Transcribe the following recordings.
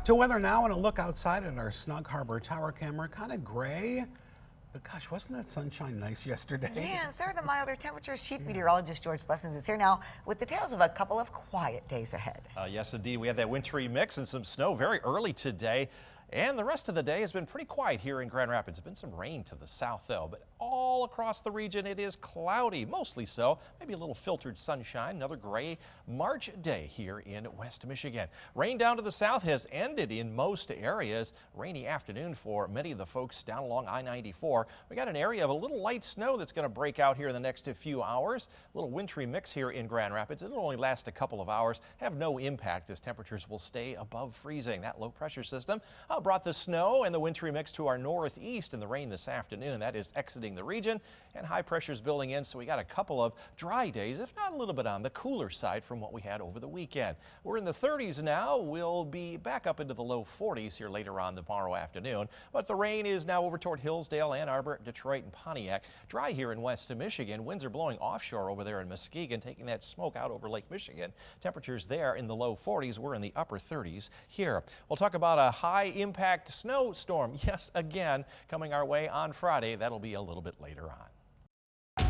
To weather now and a look outside at our Snug Harbor Tower camera. Kind of gray, but gosh, wasn't that sunshine nice yesterday? Yeah, so are the milder temperatures. Chief Meteorologist George Lessons is here now with details of a couple of quiet days ahead. Yes, indeed. We had that wintry mix and some snow very early today. And the rest of the day has been pretty quiet here in Grand Rapids. There's been some rain to the south, though, but all across the region it is cloudy, mostly so. Maybe a little filtered sunshine. Another gray March day here in West Michigan. Rain down to the south has ended in most areas. Rainy afternoon for many of the folks down along I-94. We got an area of a little light snow that's going to break out here in the next few hours. A little wintry mix here in Grand Rapids. It'll only last a couple of hours, have no impact as temperatures will stay above freezing. That low pressure system brought the snow and the wintry mix to our northeast, and the rain this afternoon that is exiting the region, and high pressures building in, so we got a couple of dry days, if not a little bit on the cooler side from what we had over the weekend. We're in the 30s now. We'll be back up into the low 40s here later on tomorrow afternoon, but the rain is now over toward Hillsdale, Ann Arbor, Detroit, and Pontiac. Dry here in West Michigan. Winds are blowing offshore over there in Muskegon, taking that smoke out over Lake Michigan. Temperatures there in the low 40s. We're in the upper 30s here. We'll talk about a high impact snowstorm. Yes, again, coming our way on Friday. That'll be a little bit later on.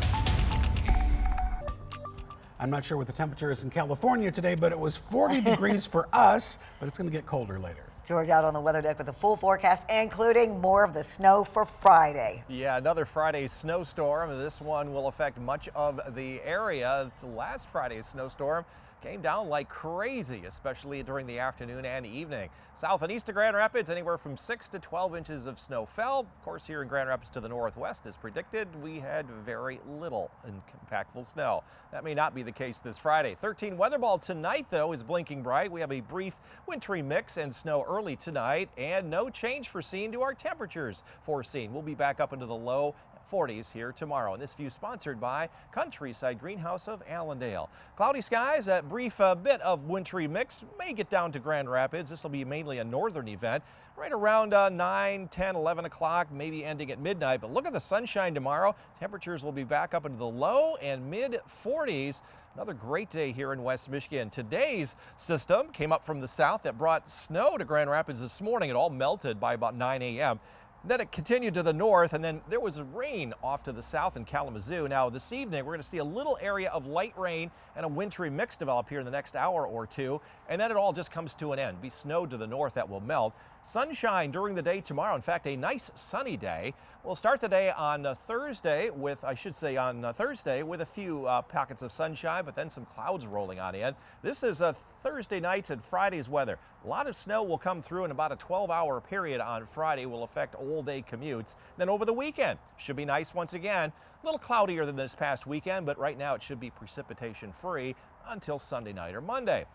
I'm not sure what the temperature is in California today, but it was 40 degrees for us, but it's going to get colder later. George out on the weather deck with a full forecast, including more of the snow for Friday. Yeah, another Friday snowstorm. This one will affect much of the area. The last Friday's snowstorm came down like crazy, especially during the afternoon and evening. South and east of Grand Rapids, anywhere from 6 to 12 inches of snow fell. Of course, here in Grand Rapids to the northwest, as predicted, we had very little impactful snow. That may not be the case this Friday. 13 weather ball tonight, though, is blinking bright. We have a brief wintry mix and snow early tonight, and no change foreseen to our temperatures foreseen. We'll be back up into the low 40s here tomorrow. And this view sponsored by Countryside Greenhouse of Allendale. Cloudy skies, a brief bit of wintry mix may get down to Grand Rapids. This will be mainly a northern event right around 9, 10, 11 o'clock, maybe ending at midnight. But look at the sunshine tomorrow. Temperatures will be back up into the low and mid 40s. Another great day here in West Michigan. Today's system came up from the south that brought snow to Grand Rapids this morning. It all melted by about 9 a.m. Then it continued to the north, and then there was rain off to the south in Kalamazoo. Now this evening we're going to see a little area of light rain and a wintry mix develop here in the next hour or two, and then it all just comes to an end. Be snow to the north that will melt. Sunshine during the day tomorrow. In fact, a nice sunny day. We'll start the day on Thursday with, Thursday with a few pockets of sunshine, but then some clouds rolling on in. This is a Thursday night and Friday's weather. A lot of snow will come through in about a 12-hour period on Friday. Will affect all-day commutes. Then over the weekend, should be nice once again. A little cloudier than this past weekend, but right now it should be precipitation-free until Sunday night or Monday.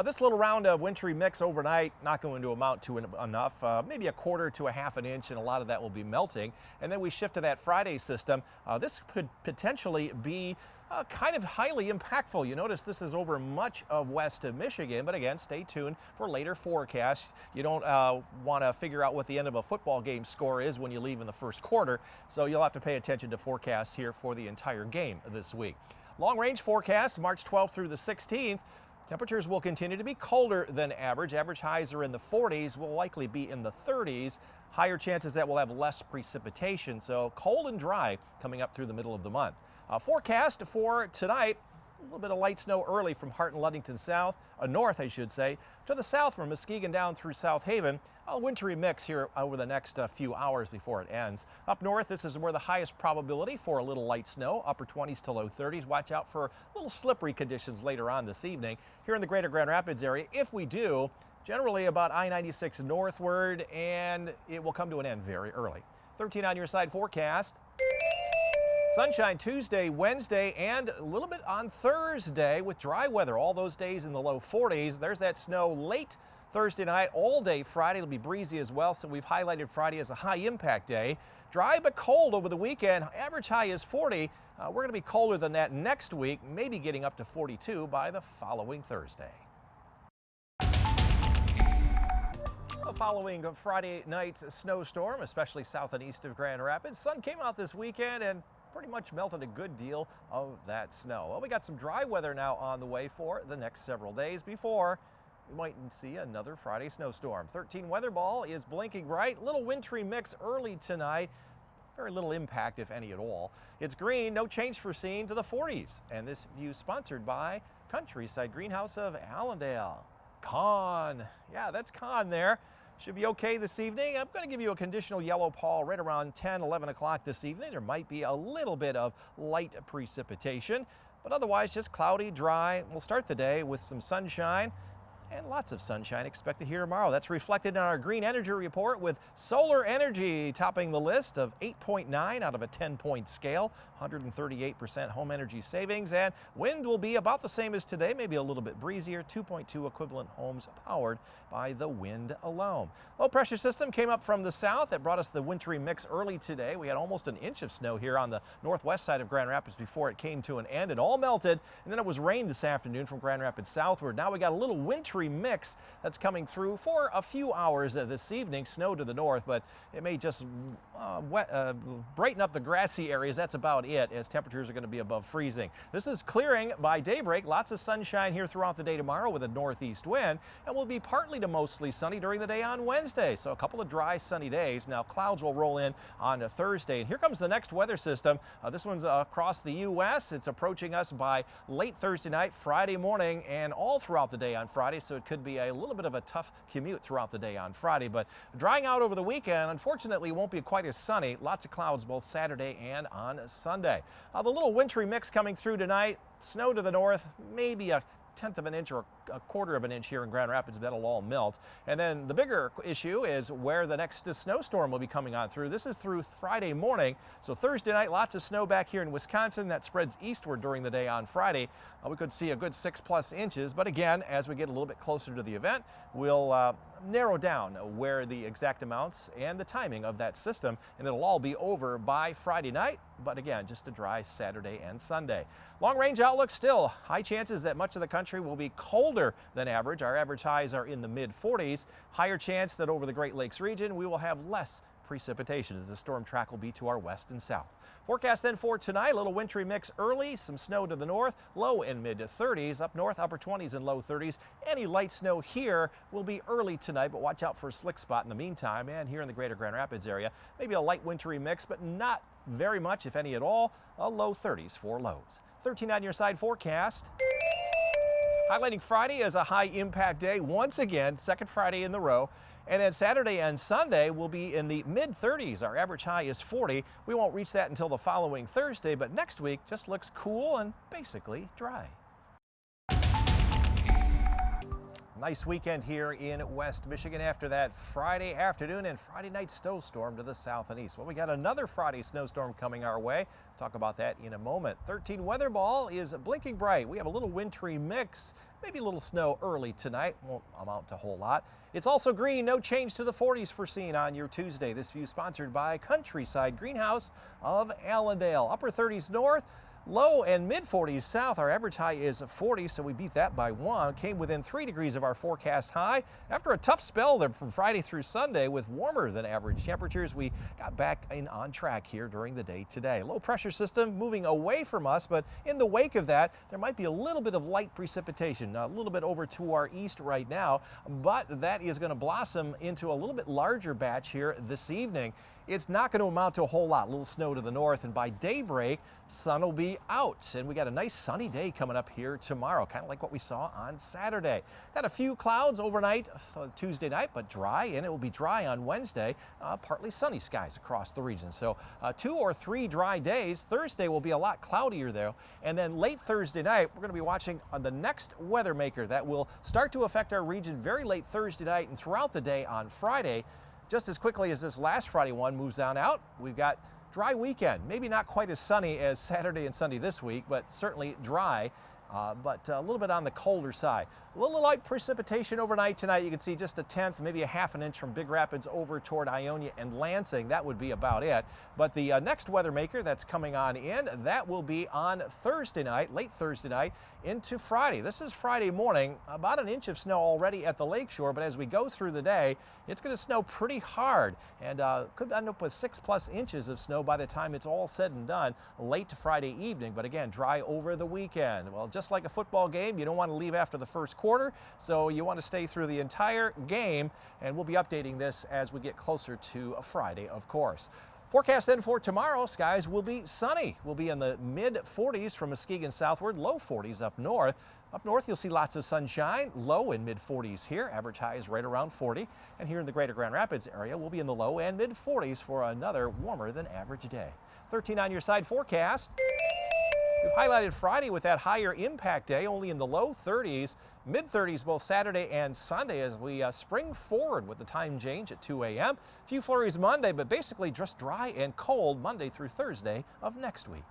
This little round of wintry mix overnight not going to amount to enough, maybe a quarter to a half an inch, and a lot of that will be melting. And then we shift to that Friday system. This could potentially be kind of highly impactful. You notice this is over much of West Michigan, but again, stay tuned for later forecasts. You don't want to figure out what the end of a football game score is when you leave in the first quarter, so you'll have to pay attention to forecasts here for the entire game this week. Long-range forecast, March 12th through the 16th. Temperatures will continue to be colder than average. Average highs are in the 40s, will likely be in the 30s. Higher chances that we'll have less precipitation, so cold and dry coming up through the middle of the month. Forecast for tonight, a little bit of light snow early from Hart and Ludington north, I should say, to the south from Muskegon down through South Haven. A wintry mix here over the next few hours before it ends. Up north, this is where the highest probability for a little light snow, upper 20s to low 30s. Watch out for little slippery conditions later on this evening. Here in the greater Grand Rapids area, if we do, generally about I-96 northward, and it will come to an end very early. 13 on your side forecast. Sunshine Tuesday, Wednesday, and a little bit on Thursday with dry weather. All those days in the low 40s. There's that snow late Thursday night, all day Friday. It'll be breezy as well, so we've highlighted Friday as a high impact day. Dry but cold over the weekend. Average high is 40. We're going to be colder than that next week, maybe getting up to 42 by the following Thursday. Following Friday night's snowstorm, especially south and east of Grand Rapids, sun came out this weekend and pretty much melted a good deal of that snow. Well, we got some dry weather now on the way for the next several days before we might see another Friday snowstorm. 13 weather ball is blinking bright. Little wintry mix early tonight. Very little impact, if any at all. It's green, no change foreseen to the 40s. And this view sponsored by Countryside Greenhouse of Allendale. Con, yeah, that's Con there. Should be okay this evening. I'm going to give you a conditional yellow pall right around 10, 11 o'clock this evening. There might be a little bit of light precipitation, but otherwise just cloudy, dry. We'll start the day with some sunshine. And lots of sunshine expected here tomorrow. That's reflected in our green energy report with solar energy topping the list of 8.9 out of a 10-point scale, 138% home energy savings, and wind will be about the same as today, maybe a little bit breezier, 2.2 equivalent homes powered by the wind alone. Low pressure system came up from the south that brought us the wintry mix early today. We had almost an inch of snow here on the northwest side of Grand Rapids before it came to an end. It all melted, and then it was rain this afternoon from Grand Rapids southward. Now we got a little wintry mix that's coming through for a few hours this evening. Snow to the north, but it may just brighten up the grassy areas. That's about it, as temperatures are going to be above freezing. This is clearing by daybreak. Lots of sunshine here throughout the day tomorrow with a northeast wind, and will be partly to mostly sunny during the day on Wednesday. So a couple of dry, sunny days. Now clouds will roll in on Thursday, and here comes the next weather system. This one's across the U.S. It's approaching us by late Thursday night, Friday morning, and all throughout the day on Friday. So it could be a little bit of a tough commute throughout the day on Friday, but drying out over the weekend. Unfortunately, won't be quite as sunny. Lots of clouds both Saturday and on Sunday. The little wintry mix coming through tonight. Snow to the north, maybe a tenth of an inch or a quarter of an inch here in Grand Rapids. That'll all melt. And then the bigger issue is where the next snowstorm will be coming on through. This is through Friday morning. So Thursday night, lots of snow back here in Wisconsin. That spreads eastward during the day on Friday. We could see a good 6+ inches. But again, as we get a little bit closer to the event, we'll narrow down where the exact amounts and the timing of that system, and it'll all be over by Friday night. But again, just a dry Saturday and Sunday. Long range outlook still high chances that much of the country will be colder than average. Our average highs are in the mid 40s. Higher chance that over the Great Lakes region we will have less precipitation as the storm track will be to our west and south. Forecast then for tonight, a little wintry mix early, some snow to the north, low in mid 30s, up north upper 20s and low 30s. Any light snow here will be early tonight, but watch out for a slick spot in the meantime. And here in the greater Grand Rapids area, maybe a light wintry mix, but not very much, if any at all. A low 30s for lows. 13 on your side forecast. Highlighting Friday as a high impact day once again, second Friday in the row. And then Saturday and Sunday will be in the mid 30s. Our average high is 40. We won't reach that until the following Thursday, but next week just looks cool and basically dry. Nice weekend here in West Michigan after that Friday afternoon and Friday night snowstorm to the south and east. Well, we got another Friday snowstorm coming our way. Talk about that in a moment. 13 weather ball is blinking bright. We have a little wintry mix, maybe a little snow early tonight. Won't amount to a whole lot. It's also green, no change to the 40s foreseen on your Tuesday. This view sponsored by Countryside Greenhouse of Allendale. Upper 30s north. Low and mid 40s south. Our average high is 40, so we beat that by 1. Came within 3 degrees of our forecast high. After a tough spell there from Friday through Sunday with warmer than average temperatures, we got back on track here during the day today. Low pressure system moving away from us, but in the wake of that, there might be a little bit of light precipitation, a little bit over to our east right now, but that is going to blossom into a little bit larger batch here this evening. It's not going to amount to a whole lot. A little snow to the north, and by daybreak, sun will be out. And we got a nice sunny day coming up here tomorrow, kind of like what we saw on Saturday. Got a few clouds overnight Tuesday night, but dry, and it will be dry on Wednesday. Partly sunny skies across the region. So 2 or 3 dry days. Thursday will be a lot cloudier though. And then late Thursday night, we're going to be watching the next weather maker that will start to affect our region very late Thursday night and throughout the day on Friday. Just as quickly as this last Friday one moves on out, we've got dry weekend. Maybe not quite as sunny as Saturday and Sunday this week, but certainly dry. But a little bit on the colder side. A little light precipitation overnight tonight. You can see just a tenth, maybe a half an inch from Big Rapids over toward Ionia and Lansing. That would be about it. But the next weather maker that's coming on in, that will be on Thursday night, late Thursday night into Friday. This is Friday morning, about an inch of snow already at the lakeshore, but as we go through the day, it's going to snow pretty hard and could end up with 6+ inches of snow by the time it's all said and done late Friday evening. But again, dry over the weekend. Well, just like a football game, you don't want to leave after the first quarter, so you want to stay through the entire game, and we'll be updating this as we get closer to Friday, of course. Forecast then for tomorrow, skies will be sunny. We'll be in the mid-40s from Muskegon southward, low 40s up north. Up north, you'll see lots of sunshine, low and mid-40s here. Average high is right around 40. And here in the greater Grand Rapids area, we'll be in the low and mid-40s for another warmer than average day. 13 on your side forecast. We've highlighted Friday with that higher impact day, only in the low 30s, mid-30s both Saturday and Sunday as we spring forward with the time change at 2 a.m. A few flurries Monday, but basically just dry and cold Monday through Thursday of next week.